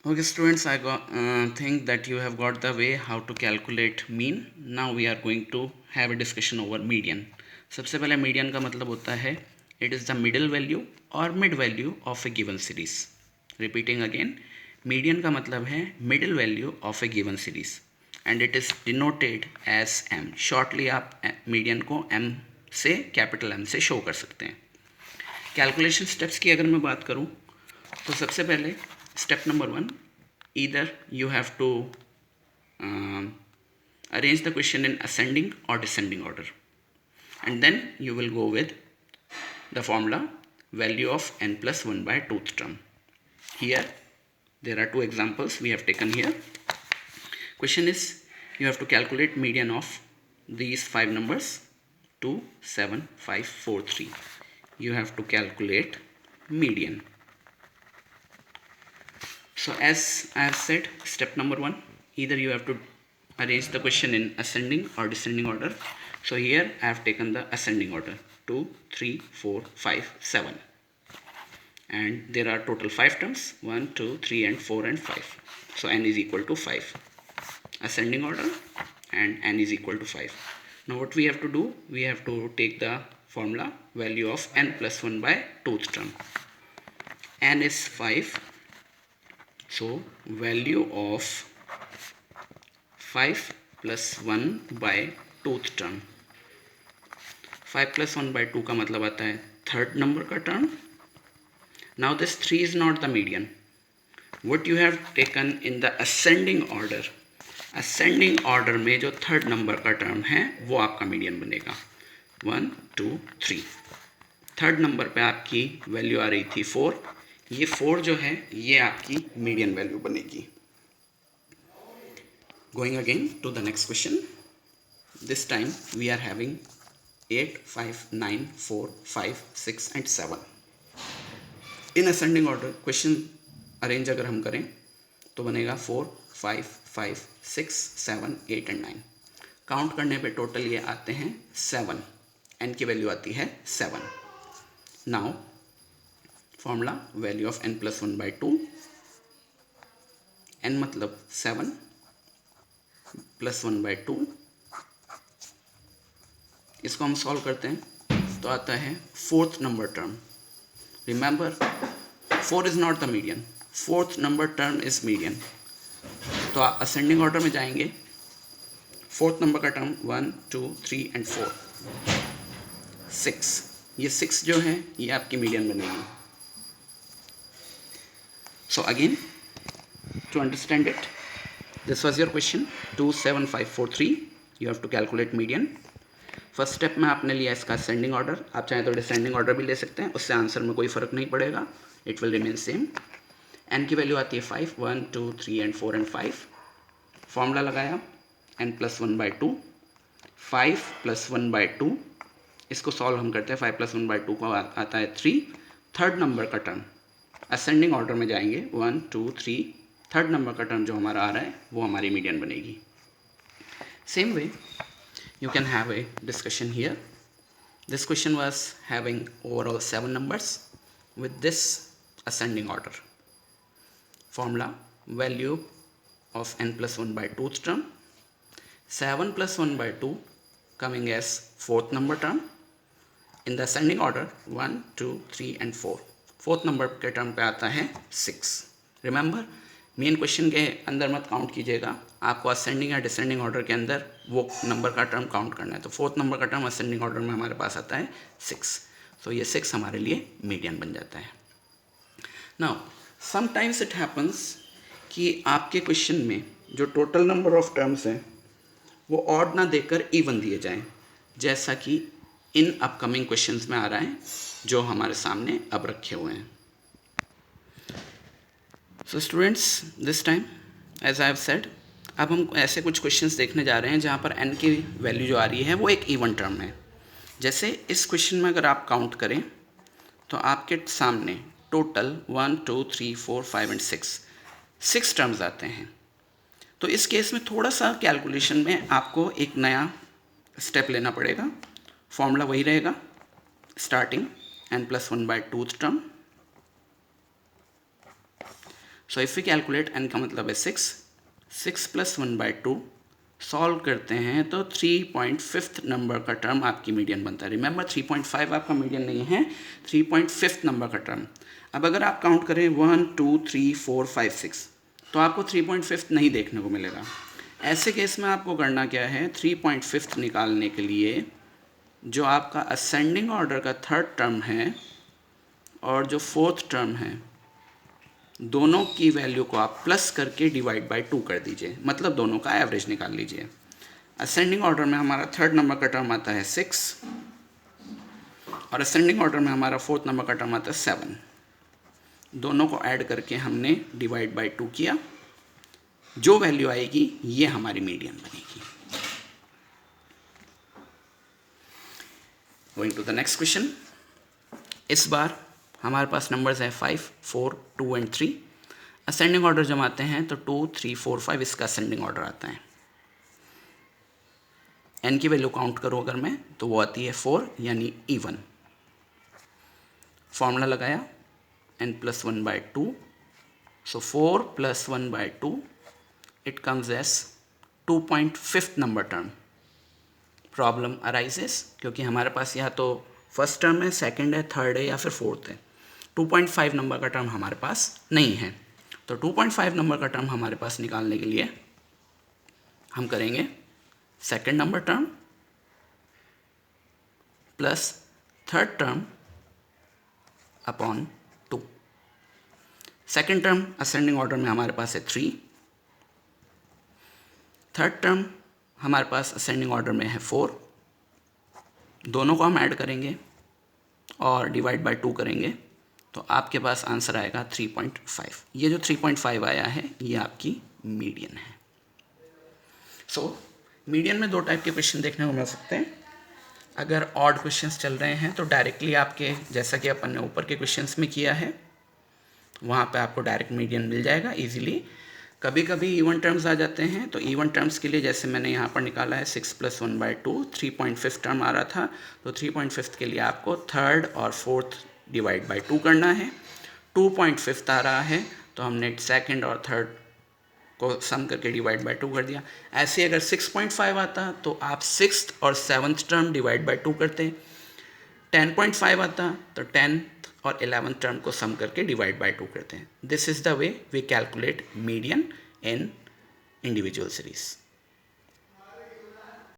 Okay, students, I think that you have got the way how to calculate mean. Now we are going to have a discussion over median. सबसे पहले median का मतलब होता है it is the middle value और mid value of a given series. Repeating again, median का मतलब है middle value of a given series and it is denoted as m. Shortly आप median को m से capital M से show कर सकते हैं. कैलकुलेशन स्टेप्स की अगर मैं बात करूं तो सबसे पहले step number 1, either you have to arrange the question in ascending or descending order, and then you will go with the formula value of n plus 1 by 2th term. Here there are two examples we have taken here. Question is, you have to calculate median of these 5 numbers 2 7 5 4 3. You have to calculate median. So as I have said, step number 1, either you have to arrange the question in ascending or descending order. So here I have taken the ascending order 2 3 4 5 7, and there are total 5 terms 1 2 3 and 4 and 5. So n is equal to 5, ascending order, and n is equal to 5. Now what we have to do, we have to take the formula value of n plus 1 by 2th term. N is 5, so value of 5 plus 1 by 2th term. 5 plus 1 by 2 का मतलब आता है third number का term. Now this 3 is not the median. What you have taken in the ascending order, ascending order में जो third number का term है वो आपका मीडियन बनेगा. 1 2 3. थर्ड नंबर पे आपकी वैल्यू आ रही थी 4. ये 4 जो है ये आपकी मीडियन वैल्यू बनेगी. Going again to the next question. This time we are having 8 5 9 4 5 6 and 7 in ascending order. Question arrange अगर हम करें तो बनेगा 4 5 5 6 7 8 and 9. काउंट करने पे टोटल ये आते हैं 7. n की वैल्यू आती है 7. Now formula value of n plus 1 by 2. n मतलब 7 प्लस 1 बाई 2. इसको हम सॉल्व करते हैं तो आता है fourth number term. Remember 4 is not the median, fourth number term is median. तो आप असेंडिंग ऑर्डर में जाएंगे. फोर्थ नंबर का टर्म 1 2 3 एंड 4 6. ये 6 जो है ये आपकी मीडियन बनेगी. So again, to understand it, this was your question 2 7 5 4 3. You have to calculate median. First step में आपने लिया इसका असेंडिंग ऑर्डर. आप चाहें तो डिसेंडिंग ऑर्डर भी ले सकते हैं, उससे आंसर में कोई फ़र्क नहीं पड़ेगा. It will remain same. N की वैल्यू आती है 5 1 2 3 एंड 4 एंड 5. फॉर्मूला लगाया n plus 1 by 2. 5 plus 1 by 2. इसको सॉल्व हम करते हैं. 5 प्लस 1 बाई 2 को आता है 3. थर्ड नंबर का टर्म असेंडिंग ऑर्डर में जाएंगे 1 2 3. थर्ड नंबर का टर्म जो हमारा आ रहा है वो हमारी मीडियन बनेगी. Same way you can have a discussion here. This question was having overall 7 numbers with this ascending order. Formula value of n plus 1 by 2th term. 7 plus 1 by 2 coming as fourth number term. In the ascending order 1 2 3 and 4. Fourth number के term पे आता है 6. Remember main question के अंदर मत count कीजिएगा, आपको ascending या डिसेंडिंग ऑर्डर के अंदर वो नंबर का टर्म काउंट करना है. तो फोर्थ नंबर का टर्म असेंडिंग ऑर्डर में हमारे पास आता है 6. तो ये 6 हमारे लिए मीडियन बन जाता है. नाउ समटाइम्स इट हैपन्स कि आपके क्वेश्चन में जो टोटल नंबर ऑफ टर्म्स हैं वो ऑड ना देकर इवन दिए जाएं, जैसा कि इन अपकमिंग क्वेश्चंस में आ रहा है जो हमारे सामने अब रखे हुए हैं. So students, this time as I have said, अब हम ऐसे कुछ क्वेश्चंस देखने जा रहे हैं जहाँ पर n की वैल्यू जो आ रही है वो एक इवन टर्म है. जैसे इस क्वेश्चन में अगर आप काउंट करें तो आपके सामने टोटल 1 2 3 4 5 एंड 6 टर्म्स आते हैं. तो इस केस में थोड़ा सा कैलकुलेशन में आपको एक नया स्टेप लेना पड़ेगा. फॉर्मूला वही रहेगा, starting n plus 1 by 2th term. So if we calculate n का मतलब है 6, 6 + 1/2 सॉल्व करते हैं तो 3.5 नंबर का टर्म आपकी मीडियन बनता है। रिमेंबर 3.5 आपका मीडियन नहीं है, 3.5 नंबर का टर्म। अब अगर आप काउंट करें 1 2 3 4 5 6 तो आपको 3.5 नहीं देखने को मिलेगा। ऐसे केस में आपको करना क्या है, 3.5 निकालने के लिए जो आपका असेंडिंग ऑर्डर का थर्ड टर्म है और जो फोर्थ टर्म है, दोनों की वैल्यू को आप प्लस करके डिवाइड बाय 2 कर दीजिए, मतलब दोनों का एवरेज निकाल लीजिए। असेंडिंग ऑर्डर में हमारा थर्ड नंबर का टर्म आता है 6 और असेंडिंग ऑर्डर में हमारा फोर्थ नंबर का टर्म आता है 7। दोनों को ऐड करके हमने डिवाइड बाय 2 किया, जो वैल्यू आएगी ये हमारी मीडियन बनेगी। Going to the next question. इस बार हमारे पास नंबर्स हैं 5 4 2 एंड 3। असेंडिंग ऑर्डर जब आते हैं तो 2 3 4 5 इसका असेंडिंग ऑर्डर आता है। n की वैल्यू काउंट करो अगर मैं, तो वो आती है 4 यानी इवन। फॉर्मूला लगाया n + 1/2, so 4 + 1/2 it comes as 2.5 number term. Problem arises क्योंकि हमारे पास या तो फर्स्ट टर्म है, सेकंड है, थर्ड है या फिर फोर्थ है। 2.5 नंबर का टर्म हमारे पास नहीं है, तो 2.5 नंबर का टर्म हमारे पास निकालने के लिए हम करेंगे second number term plus third term upon 2। Second term ascending order में हमारे पास है 3, थर्ड टर्म हमारे पास असेंडिंग ऑर्डर में है 4। दोनों को हम ऐड करेंगे और डिवाइड बाय 2 करेंगे तो आपके पास आंसर आएगा 3.5। ये जो 3.5 आया है ये आपकी मीडियन है। सो मीडियन में दो टाइप के क्वेश्चन देखने को मिल सकते हैं। अगर ऑड क्वेश्चंस चल रहे हैं तो डायरेक्टली आपके, जैसा कि अपन ने ऊपर के क्वेश्चंस में किया है, वहाँ पे आपको डायरेक्ट मीडियन मिल जाएगा इजीली। कभी कभी इवन टर्म्स आ जाते हैं, तो इवन टर्म्स के लिए जैसे मैंने यहाँ पर निकाला है 6 + 1/2, 3.5 टर्म आ रहा था, तो 3.5 के लिए आपको थर्ड और फोर्थ डिवाइड बाय 2 करना है। 2.5 आ रहा है तो हमने सेकंड और थर्ड को सम करके डिवाइड बाय 2 कर दिया। ऐसे अगर 6.5 आता तो आप सिक्स्थ और सेवन्थ टर्म डिवाइड बाय 2 करते। 10.5 आता तो 10th और 11th टर्म को सम करके डिवाइड बाय 2 करते हैं। This is the way we calculate median in individual series.